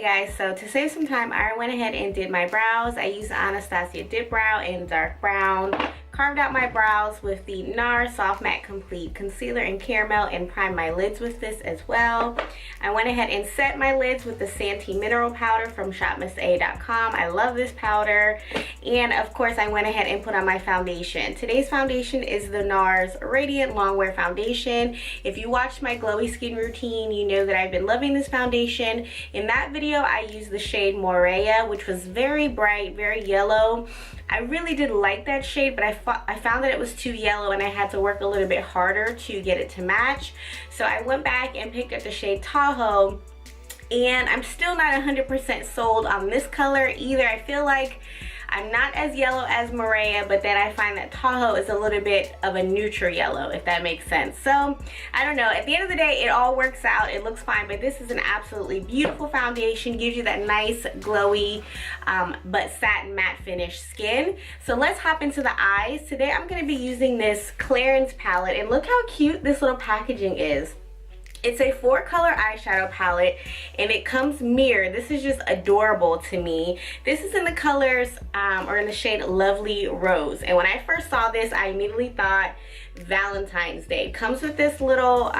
guys, so to save some time I went ahead and did my brows. I used the Anastasia Dip Brow in dark brown, carved out my brows with the Nars Soft Matte Complete Concealer in Caramel, and primed my lids with this as well. I went ahead and set my lids with the Santee Mineral Powder from shopmissaa.com. I love this powder. And of course I went ahead and put on my foundation. Today's foundation is the Nars Radiant Longwear Foundation. If you watched my glowy skin routine, you know that I've been loving this foundation. In that video I used the shade Morphe, which was very bright, very yellow. I really did like that shade, but I found that it was too yellow and I had to work a little bit harder to get it to match. So I went back and picked up the shade Tahoe, and I'm still not 100% sold on this color either. I feel like I'm not as yellow as Morphe, but then I find that Tahoe is a little bit of a neutral yellow, if that makes sense. So I don't know, at the end of the day it all works out, it looks fine, but this is an absolutely beautiful foundation, gives you that nice glowy but satin matte finish skin. So let's hop into the eyes. Today I'm going to be using this Clarins palette, and look how cute this little packaging is. It's a 4-color eyeshadow palette and it comes mirrored. This is just adorable to me. This is in the colors or in the shade Lovely Rose, and when I first saw this I immediately thought Valentine's Day. It comes with this little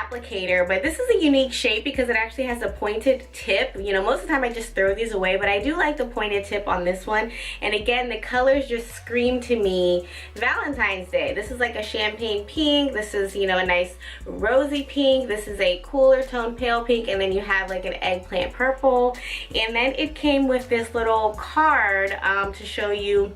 applicator, but this is a unique shape because it actually has a pointed tip. You know, most of the time I just throw these away, but I do like the pointed tip on this one. And again, the colors just scream to me Valentine's Day. This is like a champagne pink, this is, you know, a nice rosy pink, this is a cooler tone pale pink, and then you have like an eggplant purple. And then it came with this little card to show you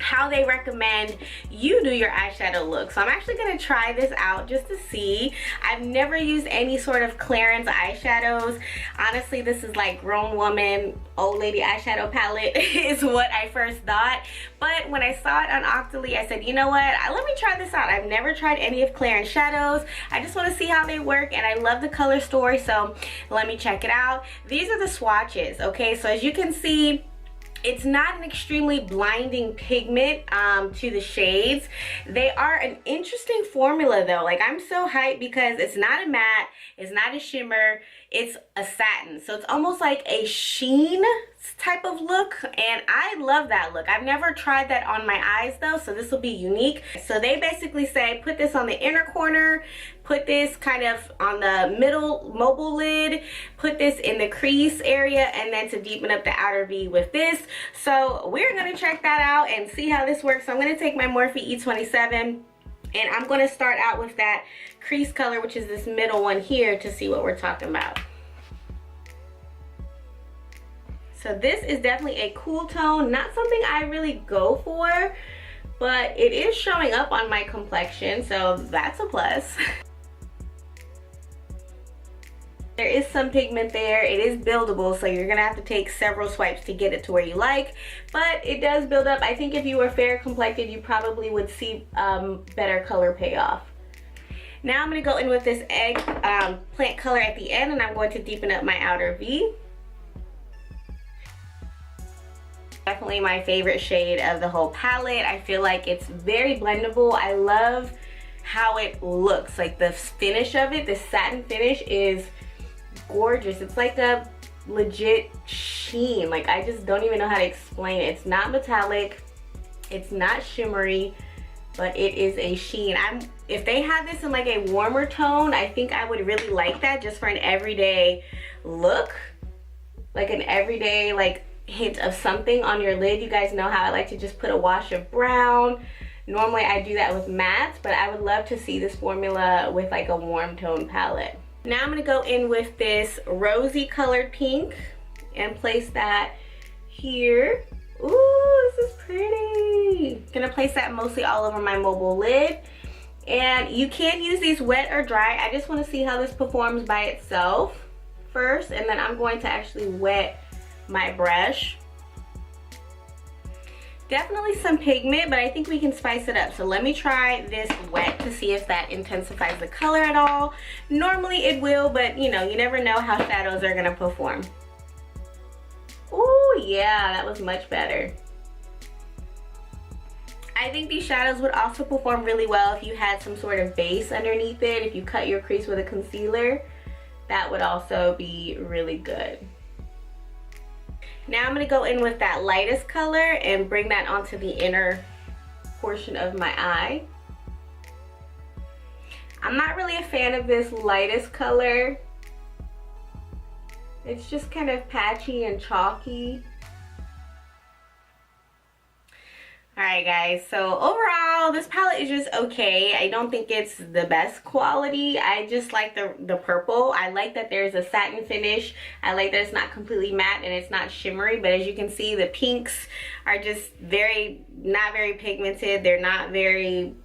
how they recommend you do your eyeshadow look. So I'm actually going to try this out just to see. I've never used any sort of Clarins eyeshadows. Honestly, this is like grown woman, old lady eyeshadow palette is what I first thought. But when I saw it on Octoly, I said, you know what, let me try this out. I've never tried any of Clarins shadows. I just want to see how they work, and I love the color story, so let me check it out. These are the swatches, okay? So as you can see, it's not an extremely blinding pigment to the shades. They are an interesting formula though. Like, I'm so hyped because it's not a matte, it's not a shimmer, it's a satin. So it's almost like a sheen type of look, and I love that look. I've never tried that on my eyes though, so this will be unique. So they basically say put this on the inner corner, put this kind of on the middle mobile lid, put this in the crease area, and then to deepen up the outer V with this. So we're gonna check that out and see how this works. So I'm gonna take my Morphe E27 and I'm gonna start out with that crease color, which is this middle one here, to see what we're talking about. So this is definitely a cool tone, not something I really go for, but it is showing up on my complexion, so that's a plus. There is some pigment there, it is buildable, so you're gonna have to take several swipes to get it to where you like, but it does build up. I think if you were fair complected, you probably would see better color payoff. Now I'm gonna go in with this eggplant color at the end, and I'm going to deepen up my outer V. Definitely my favorite shade of the whole palette. I feel like it's very blendable. I love how it looks. Like the finish of it, the satin finish is gorgeous. It's like a legit sheen. Like, I just don't even know how to explain it. It's not metallic, it's not shimmery, but it is a sheen. If they had this in like a warmer tone, I think I would really like that, just for an everyday look, like an everyday like hint of something on your lid. You guys know how I like to just put a wash of brown. Normally I do that with mattes, but I would love to see this formula with like a warm tone palette. Now I'm going to go in with this rosy colored pink and place that here. Ooh, this is pretty. Gonna place that mostly all over my mobile lid. And you can use these wet or dry. I just want to see how this performs by itself first, and then I'm going to actually wet my brush. Definitely some pigment, but I think we can spice it up. So let me try this wet to see if that intensifies the color at all. Normally it will, but you know, you never know how shadows are gonna perform. Ooh, yeah, that was much better. I think these shadows would also perform really well if you had some sort of base underneath it, if you cut your crease with a concealer. that would also be really good. Now I'm going to go in with that lightest color and bring that onto the inner portion of my eye. I'm not really a fan of this lightest color. It's just kind of patchy and chalky. Alright guys, so overall this palette is just okay. I don't think it's the best quality. I just like the purple. I like that there's a satin finish. I like that it's not completely matte and it's not shimmery, but as you can see, the pinks are just not very pigmented. They're not very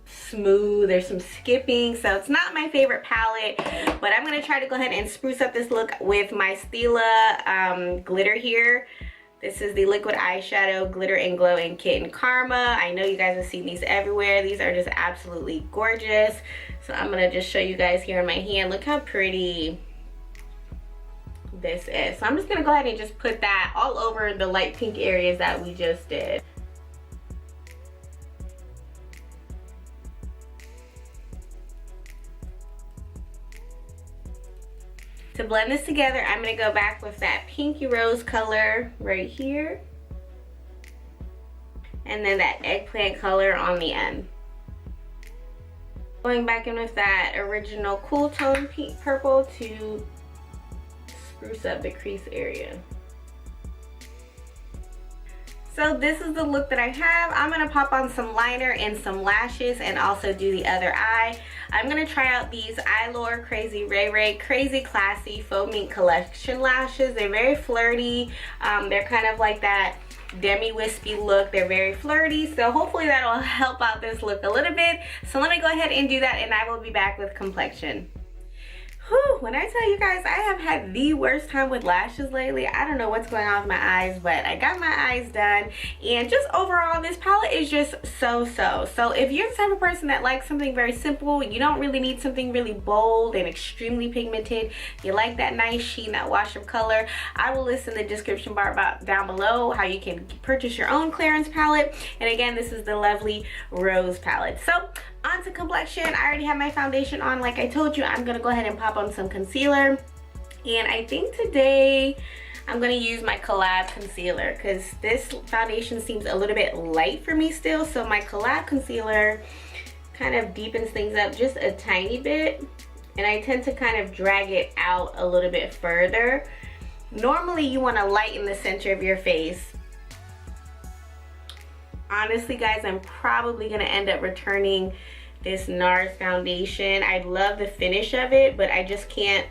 smooth. There's some skipping, so it's not my favorite palette, but I'm going to try to go ahead and spruce up this look with my Stila glitter here. This is the liquid eyeshadow glitter and glow in Kitten Karma. I know you guys have seen these everywhere. These are just absolutely gorgeous. So I'm going to just show you guys here in my hand. Look how pretty this is. So I'm just going to go ahead and just put that all over the light pink areas that we just did. To blend this together, I'm going to go back with that pinky rose color right here. And then that eggplant color on the end. Going back in with that original cool tone pink purple to spruce up the crease area. So this is the look that I have. I'm going to pop on some liner and some lashes and also do the other eye. I'm going to try out these Eylure KraxyRayRay Crazy Classy Faux Mink Collection lashes. They're very flirty. They're kind of like that demi-wispy look. They're very flirty. So hopefully that'll help out this look a little bit. So let me go ahead and do that and I will be back with complexion. Whew, when I tell you guys, I have had the worst time with lashes lately. I don't know what's going on with my eyes, but I got my eyes done. And just overall, this palette is just so-so. So if you're the type of person that likes something very simple, you don't really need something really bold and extremely pigmented, you like that nice sheen, that wash of color, I will list in the description bar down below how you can purchase your own Clarins palette. And again, this is the lovely Rose palette. So on to complexion. I already have my foundation on. Like I told you, I'm going to go ahead and pop on some concealer. And I think today I'm going to use my Collab concealer because this foundation seems a little bit light for me still. So my Collab concealer kind of deepens things up just a tiny bit. And I tend to kind of drag it out a little bit further. Normally you want to lighten the center of your face. Honestly guys, I'm probably going to end up returning this Nars foundation. I love the finish of it, but I just can't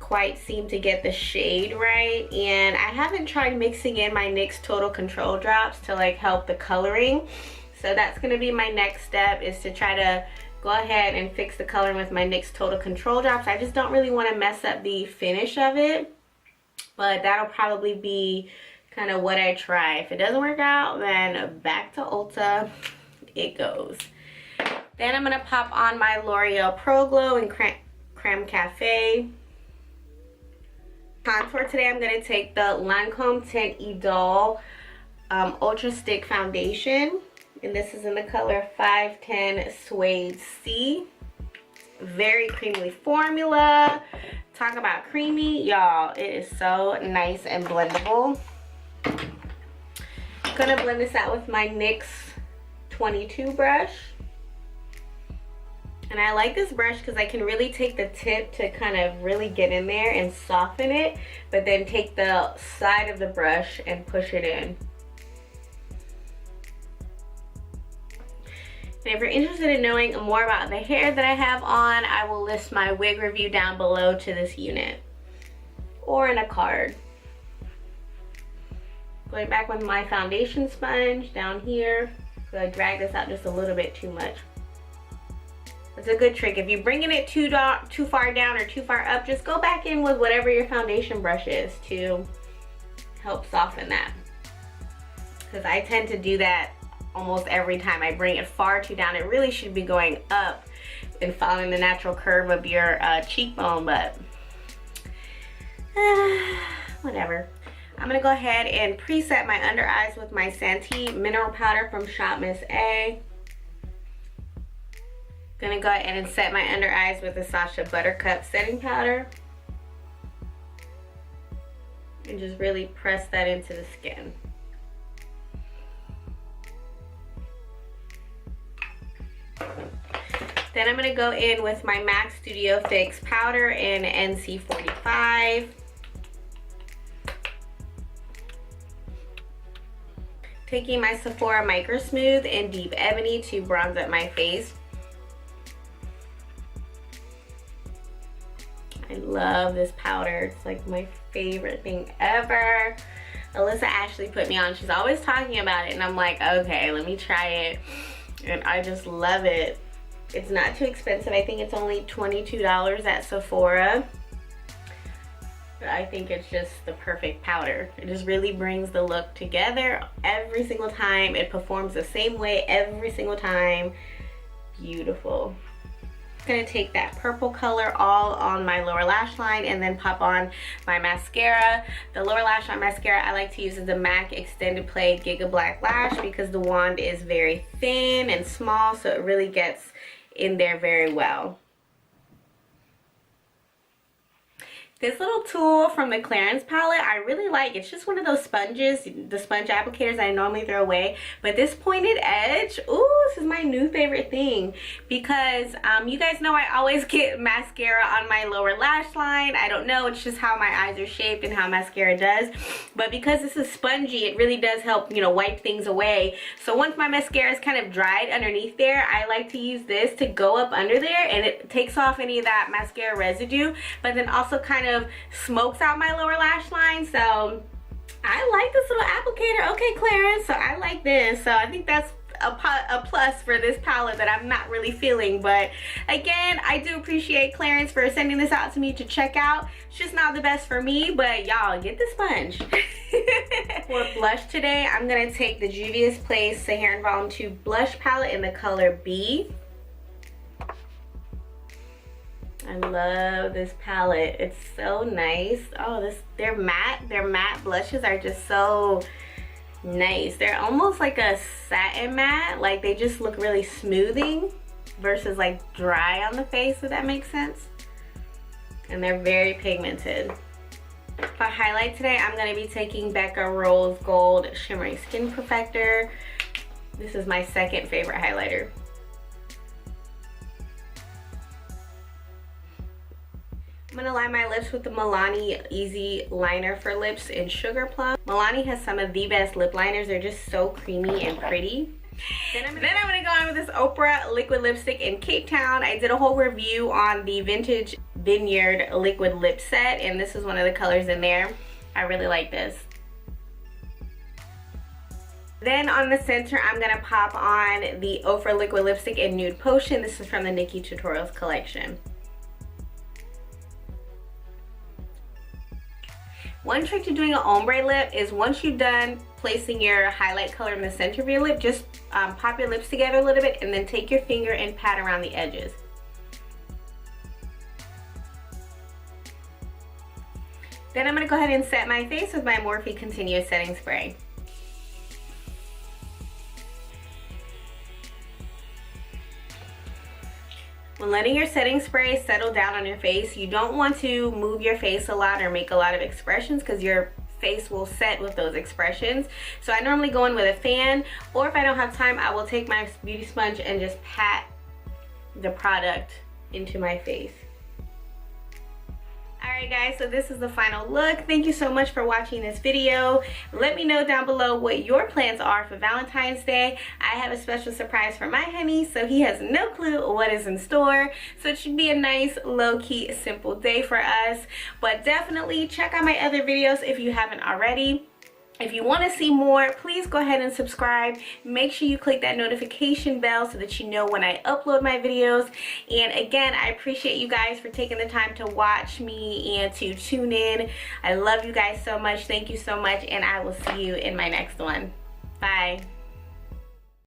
quite seem to get the shade right. And I haven't tried mixing in my NYX Total Control drops to like help the coloring. So that's going to be my next step, is to try to go ahead and fix the coloring with my NYX Total Control drops. I just don't really want to mess up the finish of it, but that'll probably be kind of what I try. If it doesn't work out, then back to Ulta it goes. Then I'm going to pop on my L'Oreal Pro Glow in Creme Cafe. Contour today, I'm going to take the Lancome Tint Idole Ultra Stick Foundation. And this is in the color 510 Suede C. Very creamy formula. Talk about creamy, y'all. It is so nice and blendable. I'm going to blend this out with my NYX 22 brush. And I like this brush because I can really take the tip to kind of really get in there and soften it, but then take the side of the brush and push it in. And if you're interested in knowing more about the hair that I have on, I will list my wig review down below to this unit or in a card. Going back with my foundation sponge down here, so I drag this out just a little bit too much. It's a good trick. If you're bringing it too far down or too far up, just go back in with whatever your foundation brush is to help soften that. Because I tend to do that almost every time. I bring it far too down. It really should be going up and following the natural curve of your cheekbone, but whatever. I'm going to go ahead and preset my under eyes with my Santee Mineral Powder from Shop Miss A. Gonna go ahead and set my under eyes with the Sacha Buttercup setting powder. And just really press that into the skin. Then I'm gonna go in with my MAC Studio Fix powder in NC45. Taking my Sephora Micro Smooth in Deep Ebony to bronze up my face. I love this powder. It's like my favorite thing ever. Alyssa Ashley put me on. She's always talking about it and I'm like, okay, let me try it. And I just love it. It's not too expensive. I think it's only $22 at Sephora. But I think it's just the perfect powder. It just really brings the look together every single time. It performs the same way every single time. Beautiful. Gonna take that purple color all on my lower lash line and then pop on my mascara. The lower lash line mascara I like to use is the MAC Extended Play Gigablack Lash because the wand is very thin and small, so it really gets in there very well. This little tool from the Clarins palette, I really like. It's just one of those sponges, the sponge applicators I normally throw away. But this pointed edge, ooh, this is my new favorite thing. Because you guys know I always get mascara on my lower lash line. I don't know, it's just how my eyes are shaped and how mascara does. But because this is spongy, it really does help, you know, wipe things away. So once my mascara is kind of dried underneath there, I like to use this to go up under there and it takes off any of that mascara residue. But then also kind of smokes out my lower lash line. So I like this little applicator. Okay, Clarins, so I like this. So I think that's a plus for this palette that I'm not really feeling. But again, I do appreciate Clarins for sending this out to me to check out. It's just not the best for me, but y'all get the sponge. For blush today, I'm gonna take the Juvia's Place Sahara Volume 2 blush palette in the color B. I love this palette. It's so nice. Oh, their matte blushes are just so nice. They're almost like a satin matte. Like they just look really smoothing versus like dry on the face, if that makes sense. And they're very pigmented. For highlight today, I'm going to be taking Becca Rose Gold Shimmery Skin Perfector. This is my second favorite highlighter. I'm going to line my lips with the Milani Easy Liner for Lips in Sugar Plum. Milani has some of the best lip liners. They're just so creamy and pretty. Then I'm going to go in with this Oprah liquid lipstick in Cape Town. I did a whole review on the Vintage Vineyard liquid lip set, and this is one of the colors in there. I really like this. Then on the center, I'm going to pop on the Oprah liquid lipstick in Nude Potion. This is from the Nikkie Tutorials collection. One trick to doing an ombre lip is once you're done placing your highlight color in the center of your lip, just pop your lips together a little bit and then take your finger and pat around the edges. Then I'm going to go ahead and set my face with my Morphe Continuous Setting Spray. When letting your setting spray settle down on your face, you don't want to move your face a lot or make a lot of expressions because your face will set with those expressions. So I normally go in with a fan, or if I don't have time, I will take my beauty sponge and just pat the product into my face. Alright guys, so this is the final look. Thank you so much for watching this video. Let me know down below what your plans are for Valentine's Day. I have a special surprise for my honey, so he has no clue what is in store. So it should be a nice, low-key, simple day for us. But definitely check out my other videos if you haven't already. If you want to see more, please go ahead and subscribe. Make sure you click that notification bell so that you know when I upload my videos. And again, I appreciate you guys for taking the time to watch me and to tune in. I love you guys so much. Thank you so much, and I will see you in my next one. Bye.